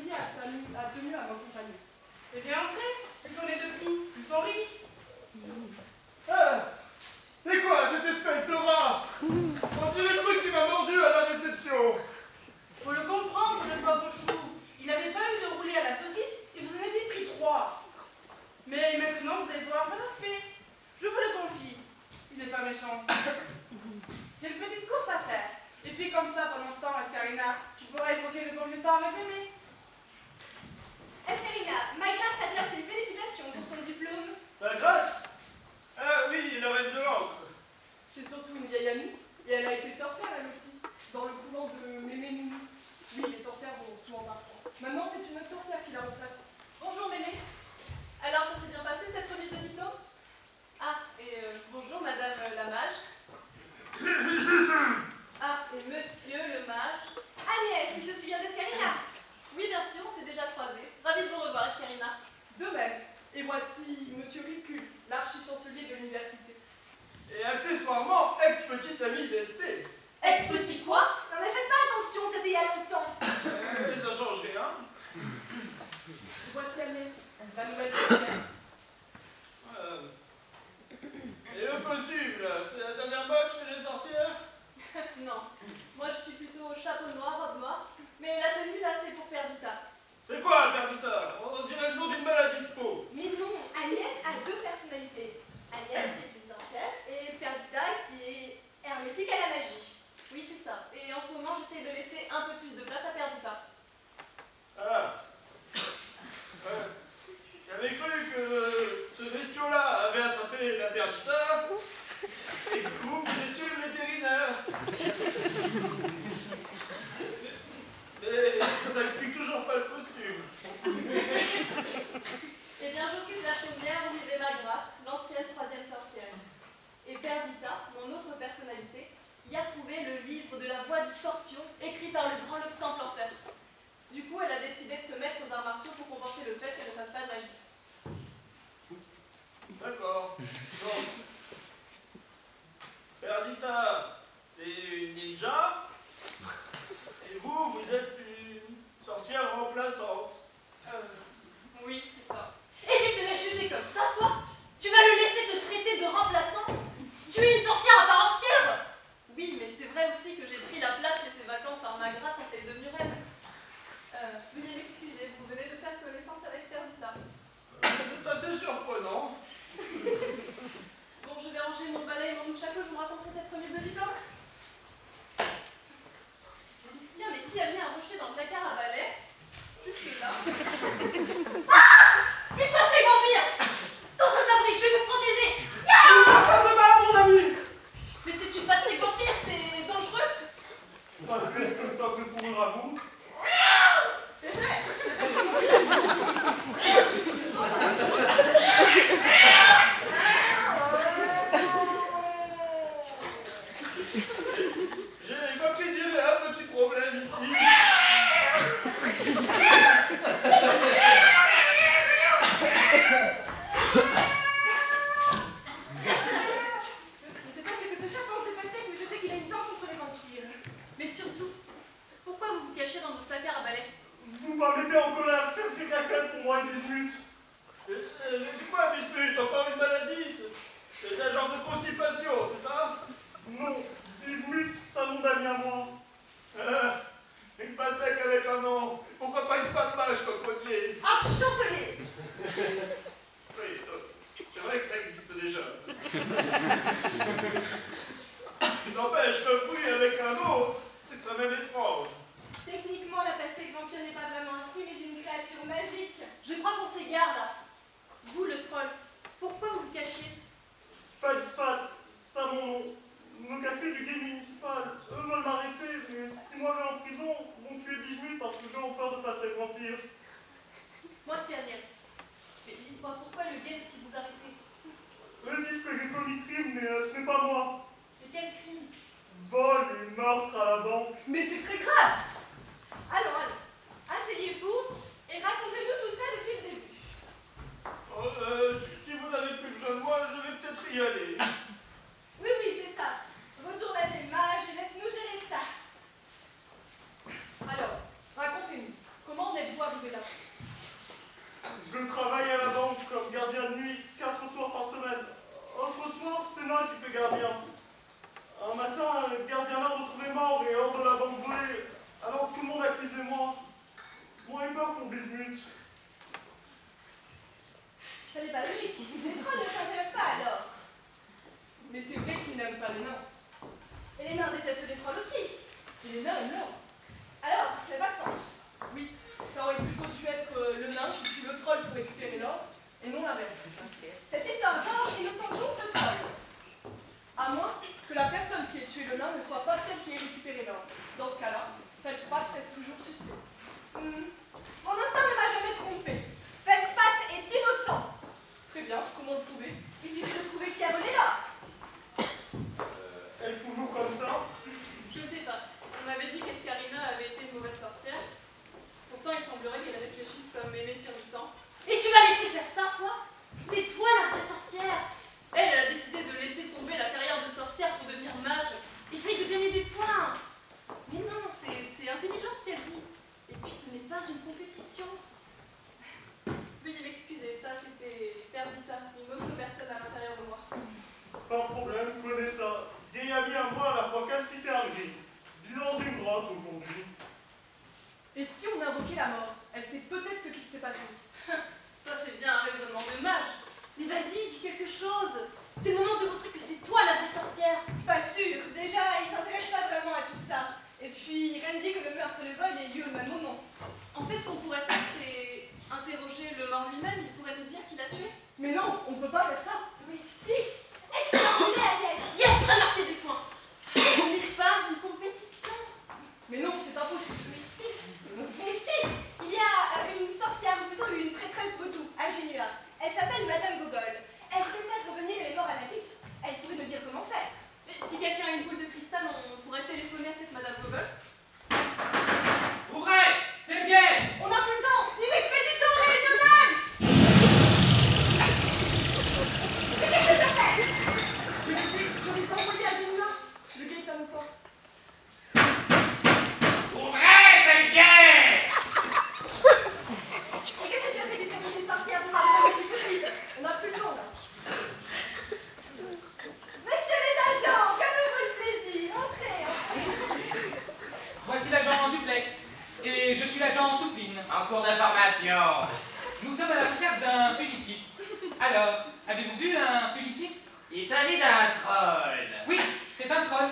chancelier a tenu à m'accompagner. Eh bien, entrez. Plus on est de fous, plus on rit. Ah, c'est quoi cette espèce de rat? On dirait le truc qui m'a mordu à la réception. Faut le comprendre, le pauvre chou. Il n'avait pas eu de rouler à la saucisse et vous en avez pris 3. Mais maintenant, vous allez pouvoir faire la paix. Je vous le confie. Il n'est pas méchant. J'ai une petite course à faire. Et puis comme ça, pendant ce temps, Escarina, tu pourras évoquer le bon vieux temps avec Mémé. Escarina, Maïga t'adresse ses félicitations pour ton diplôme. La gratte? Ah oui, la reine de l'encre. C'est surtout une vieille amie, et elle a été sorcière elle aussi, dans le couvent de Mémé Nounou. Oui, les sorcières vont souvent parfois. Maintenant, c'est une autre sorcière qui la remplace. Bonjour Mémé. Alors ça s'est bien passé cette remise de diplôme? Ah, et bonjour Madame la mage. Ah, et Monsieur le mage. Agnès, tu te souviens d'Escarina? Oui bien sûr, on s'est déjà croisés. Ravie de vous revoir Escarina. De même. Et voici Monsieur Ricule, l'archi-chancelier de l'université. Et accessoirement, ex-petite amie d'Espé. Ex-petit quoi? Non mais faites pas attention, c'était il y a longtemps. Ça change rien. Voici Agnès, la nouvelle sorcière. Et le costume, là, c'est la dernière mode chez les sorcières? Non, moi je suis plutôt chapeau noir, robe noire. Mais la tenue là c'est pour Perdita. C'est quoi, Perdita? On dirait le nom d'une maladie de peau. Mais non, Agnès a 2 personnalités. Agnès qui est une sorcière et Perdita qui est hermétique à la magie. Oui c'est ça. Et en ce moment j'essaie de laisser un peu plus de place à Perdita. Ah. J'avais cru que ce bestiau-là avait attrapé la Perdita. Et que vous étiez le vétérinaire. Mais ça explique toujours pas le costume. Eh bien j'occupe la chaumière où vivait Magratte, l'ancienne 3e sorcière. Et Perdita, mon autre personnalité, y a trouvé le livre de la voix du scorpion, écrit par le grand Lox Enchanteur. Du coup, elle a décidé de se mettre aux arts martiaux pour compenser le fait qu'elle ne fasse pas de magie. D'accord. Bon. Perdita, c'est une ninja. Et vous, vous êtes une sorcière remplaçante. Oui, c'est ça. Et tu te laisses juger comme ça, toi? Tu vas le laisser te traiter de remplaçante? Tu es une sorcière à part entière? Oui, mais c'est vrai aussi que j'ai pris la place laissée vacante par Magratte quand elle est devenue reine. Veuillez m'excuser, vous venez de faire connaissance avec Perdita. C'est assez surprenant. Bon, je vais ranger mon balai et mon mouche à queue, vous me raconterez cette remise de diplôme? Tiens, mais qui a mis un rocher dans le placard à balai? Juste là. Ah! Une pastèque vampire! Dans un abri, je vais vous protéger! Ah, pas de mal à mon ami! Mais c'est une pastèque vampire, c'est dangereux! Pas plus tant que fourrure à vous. C'est vrai! J'ai, comme qui dirait, un petit problème ici. Je ne sais pas ce que ce chat pense de pastèque, mais je sais qu'il a une dent contre les vampires. Mais surtout, pourquoi vous vous cachez dans votre placard à balai? Vous m'avez en colère, cherchez quelqu'un pour moi une minutes. Dis-moi, Bismuth, encore une maladie? C'est un genre de constipation, c'est ça? Non, 10 minutes, c'est un nom d'amis à moi. Une pastèque avec un nom. Pourquoi pas une femme mage, cocotier? Archi-chancelier! Oui, c'est vrai que ça existe déjà. N'empêche que fruit avec un autre, c'est quand même étrange. Techniquement, la pastèque vampire n'est pas vraiment un fruit, mais une créature magique. Je crois qu'on s'égare là. Vous, le troll, pourquoi vous vous cachez? Faites pas, ça mon nom. Me cacher du guet municipal. Eux veulent m'arrêter, mais si moi je vais en prison, vont me tuer 10 minutes parce que j'ai en peur de passer vampire. Moi, c'est Agnès. Mais dites-moi, pourquoi le guet veut-il vous arrêter? Eux disent que j'ai commis crime, mais ce n'est pas moi. Mais quel crime? Vol et meurtre à la banque. Mais c'est très grave! Allons, asseyez-vous et racontez-nous tout ça depuis le début. Si vous n'avez plus besoin de moi, je vais peut-être y aller. Oui, c'est ça. Retourne à tes mages et laisse-nous gérer ça. Alors, racontez-nous, comment en êtes-vous arrivé là? Je travaille à la banque comme gardien de nuit 4 soirs par semaine. Autre soir, c'est moi qui fais gardien. Un matin, le gardien l'a retrouvé mort et hors de la banque volée. Alors tout le monde accusait moi. Moi et peur pour Bismuth. Ça n'est pas logique. Les trolls ne s'intéressent pas alors. Mais c'est vrai qu'ils n'aiment pas les nains. Et les nains détestent les trolls aussi. Et les nains aiment l'or. Alors, ça n'a pas de sens. Oui, ça aurait plutôt dû être le nain qui tue le troll pour récupérer l'or, et non l'inverse. Cette histoire d'or innocente donc le troll. À moins que la personne qui ait tué le nain ne soit pas celle qui ait récupéré l'or. Dans ce cas-là, Feldspath reste toujours suspect. Mon instinct ne m'a jamais trompé. Feldspath est innocent. Très bien, comment le prouver? Il suffit de trouver qui a volé l'or. Elle est toujours comme ça. Je ne sais pas. On m'avait dit qu'Escarina avait été une mauvaise sorcière. Pourtant, il semblerait qu'elle réfléchisse comme Aimée sur du temps. Et tu vas laisser faire ça, toi? C'est toi la vraie sorcière. Elle a décidé de laisser tomber la carrière de sorcière pour devenir mage. Essaye de gagner des points. Mais non, c'est intelligent ce qu'elle dit. Et puis ce n'est pas une compétition. Veuillez m'excuser, ça c'était Perdita, une autre personne à l'intérieur de moi. Pas de problème, je connais ça. Vieille amie à moi à la fois calcité et arrivée. Vivant dans une grotte aujourd'hui. Et si on invoquait la mort? Elle sait peut-être ce qui s'est passé. Ça c'est bien un raisonnement de mage. Mais vas-y, dis quelque chose. C'est le moment de montrer que c'est toi la vraie sorcière. Pas sûr. Déjà, il s'intéresse pas vraiment à tout ça. Et puis, rien ne dit que le meurtre et le vol ait lieu au même moment. En fait, ce qu'on pourrait faire, c'est interroger le mort lui-même. Il pourrait nous dire qui l'a tué. Mais non, on ne peut pas faire ça. Mais si. Excellente idée, Agnès. Yes, t'as marqué des points. Ce n'est pas une compétition. Mais non, c'est impossible. Mais si. Il y a une sorcière, ou plutôt une prêtresse vaudou à Genua. Elle s'appelle Madame Gogol. Elle sait faire revenir les morts à la vie. Elle pourrait nous dire comment faire. Mais si quelqu'un a une boule de cristal, on pourrait téléphoner à cette Madame Gogol. Ouvrez! C'est bien! On n'a plus le temps. Il est expéditeur régional. Mais qu'est-ce que ça fait? Je les ai envoyés à Genua. Le gars est à nos portes. Ouvrez! C'est bien! Et qu'est-ce que tu as fait du terme des sorcières pour avoir le plus possible? On n'a plus le temps là. Messieurs les agents, que me vaut le plaisir? Entrez. Voici l'agent en duplex. Et je suis l'agent en soupline. En cours d'information. Nous sommes à la recherche d'un fugitif. Alors, avez-vous vu un fugitif? Il s'agit d'un troll. Oui, c'est un troll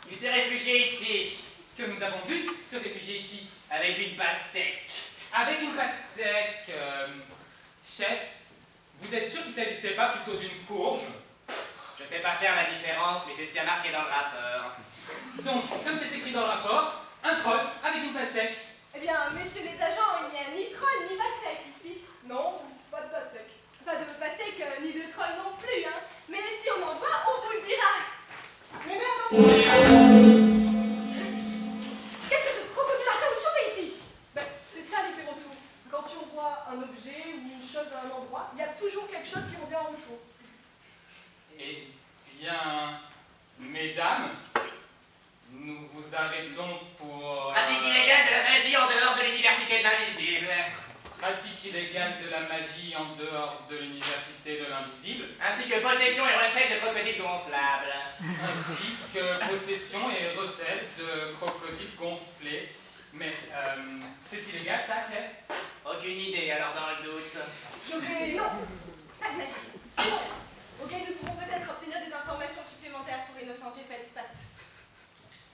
Il s'est réfugié ici, que nous avons vu se réfugier ici. avec une pastèque. Avec une pastèque. Chef, vous êtes sûr qu'il ne s'agissait pas plutôt d'une courge? Je sais pas faire la différence, mais c'est ce qu'il y a marqué dans le rapport. Donc, comme c'est écrit dans le rapport, un troll avec une pastèque. Eh bien, messieurs les agents, il n'y a ni troll ni pastèque ici. Non, pas de pastèque. Pas de pastèque ni de troll non plus, hein. Mais si on en voit, on vous le dira. Mais merde, Qu'est-ce que ce crocodile a fait ici? ben, c'est ça l'effet retour. Quand tu envoies un objet ou une chose à un endroit, il y a toujours quelque chose qui revient en retour. Eh bien, mesdames, nous vous arrêtons pour... Pratique illégale de la magie en dehors de l'université de l'invisible. pratique illégale de la magie en dehors de l'université de l'invisible, Ainsi que possession et recette de crocodiles gonflables. ainsi que possession et recette de crocodiles gonflés. Mais, c'est illégal ça, chef? Aucune idée, alors dans le doute. Je vais... Non. Pas de magie. Sinon, ok, nous pourrons peut-être obtenir des informations supplémentaires pour innocenter Feldspath.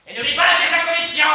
Et n'oublie pas la pièce à conviction!